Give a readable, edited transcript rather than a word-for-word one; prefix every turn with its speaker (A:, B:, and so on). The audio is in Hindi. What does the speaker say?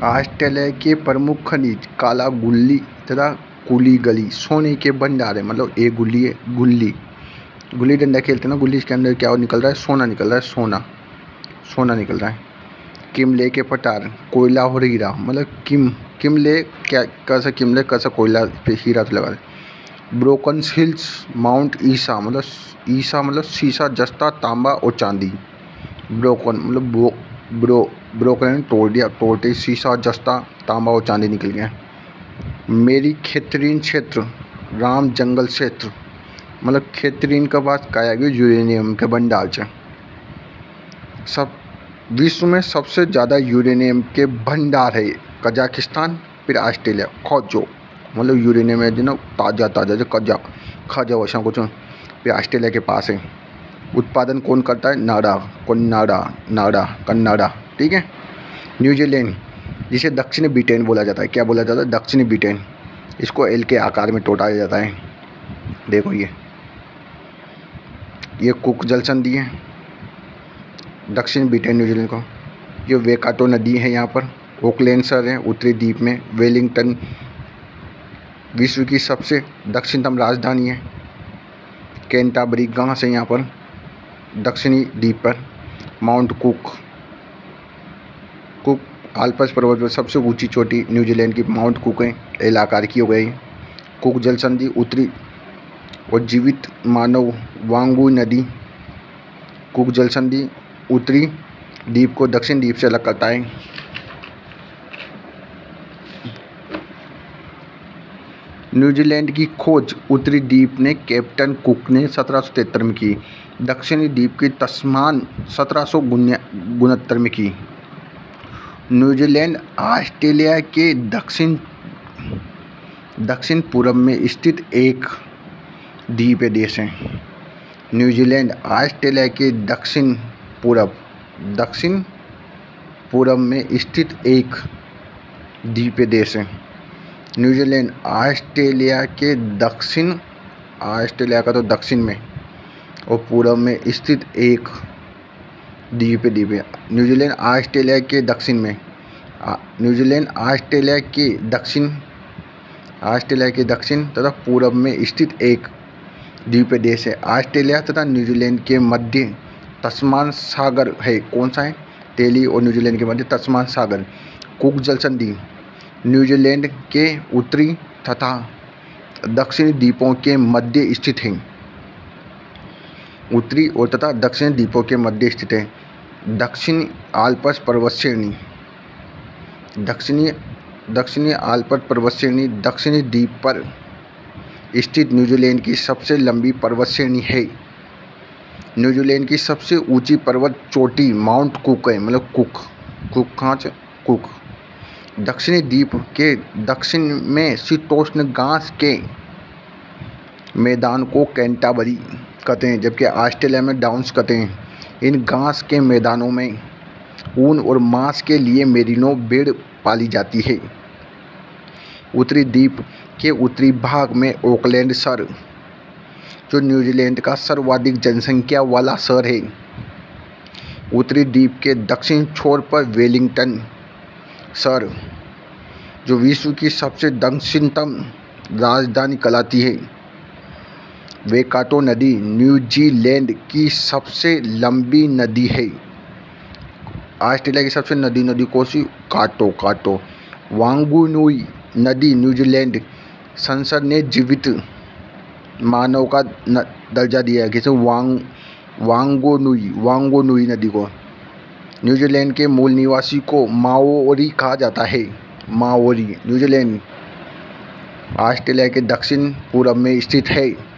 A: ऑस्ट्रेलिया के प्रमुख खनिज काला गुल्ली तथा कुली गली सोने के भंडार है। मतलब एक गुल्ली है, गुल्ली डंडा खेलते हैं ना, गुल्ली के अंदर क्या निकल रहा है? सोना निकल रहा है, सोना निकल रहा है। किमले के पठार कोयला और हीरा। मतलब किमले क्या, कैसा किमले कैसा कोयला पे हीरा तो लगा है। ब्रोकन हिल्स माउंट ईसा। मतलब ईसा मतलब शीशा, जस्ता, तांबा और चांदी। ब्रोकन मतलब ब्रोकन तोड़ते शीशा, जस्ता, तांबा और चांदी निकल गया। मेरी खेतरीन क्षेत्र राम जंगल क्षेत्र। मतलब खेतरीन के बाद क्या गया? यूरेनियम के भंडार से। सब विश्व में सबसे ज़्यादा यूरेनियम के भंडार है कजाकिस्तान, फिर ऑस्ट्रेलिया। खोजो मतलब यूरेनियम है जो ताज़ा जो खजा वैसा कुछ, फिर ऑस्ट्रेलिया के पास है। उत्पादन कौन करता है? कनाडा। ठीक है। न्यूजीलैंड, जिसे दक्षिणी ब्रिटेन बोला जाता है। क्या बोला जाता है? दक्षिणी ब्रिटेन। इसको एल के आकार में तोड़ा जाता है। देखो ये कुक जल संधि है दक्षिण ब्रिटेन न्यूजीलैंड को। ये वेकाटो नदी है यहाँ पर। ऑकलैंड शहर है उत्तरी द्वीप में। वेलिंगटन विश्व की सबसे दक्षिणतम राजधानी है। कैंटरबरी घास है यहाँ पर दक्षिणी द्वीप पर। माउंट कुक आल्प्स पर्वत पर सबसे ऊंची चोटी न्यूजीलैंड की माउंट कुक है, एल आकार की हो गई। कुक जल संधि उत्तरी और जीवित मानव वांगू नदी। कुक जल संधि उत्तरी द्वीप को दक्षिण द्वीप से अलग करता है। न्यूजीलैंड की खोज उत्तरी द्वीप ने कैप्टन कुक ने 1773 में की। दक्षिणी द्वीप की तस्मान 1769 में की। न्यूजीलैंड ऑस्ट्रेलिया के दक्षिण पूर्व में स्थित एक द्वीपीय देश है। न्यूजीलैंड ऑस्ट्रेलिया के दक्षिण पूर्व में स्थित एक द्वीपीय देश है। न्यूजीलैंड ऑस्ट्रेलिया के ऑस्ट्रेलिया का तो दक्षिण में और पूर्व में स्थित एक द्वीप है। न्यूजीलैंड ऑस्ट्रेलिया के दक्षिण तथा पूर्व में स्थित एक द्वीपीय देश है। ऑस्ट्रेलिया तथा न्यूजीलैंड के मध्य तस्मान सागर है। कौन सा है? तेली और न्यूजीलैंड के मध्य तस्मान सागर। कुक जल संधि न्यूजीलैंड के उत्तरी तथा दक्षिणी द्वीपों के मध्य स्थित है। उत्तरी और तथा दक्षिणी द्वीपों के मध्य स्थित है। दक्षिणी आल्प्स पर्वत श्रेणी दक्षिणी द्वीप पर स्थित न्यूजीलैंड की सबसे लंबी पर्वत श्रेणी है। न्यूजीलैंड की सबसे ऊंची पर्वत चोटी माउंट कुक है। मतलब कुक दक्षिणी द्वीप के दक्षिण में शीतोष्ण घास के मैदान को कैंटरबरी कहते हैं, जबकि ऑस्ट्रेलिया में डाउन्स कहते हैं। इन घास के मैदानों में ऊन और मांस के लिए मेरिनो भेड़ पाली जाती है। उत्तरी द्वीप के उत्तरी भाग में ऑकलैंड शहर, जो न्यूजीलैंड का सर्वाधिक जनसंख्या वाला शहर है। उत्तरी द्वीप के दक्षिण छोर पर वेलिंगटन शहर, जो विश्व की सबसे दक्षिणतम राजधानी कहलाती है। वेकाटो नदी न्यूजीलैंड की सबसे लंबी नदी है। ऑस्ट्रेलिया की सबसे नदी कौन सी? काटो। वांगुनुई नदी न्यूजीलैंड संसद ने जीवित मानव का दर्जा दिया है। किसे? वांगोनुई नदी को। न्यूजीलैंड के मूल निवासी को माओरी कहा जाता है। न्यूजीलैंड ऑस्ट्रेलिया के दक्षिण पूर्व में स्थित है।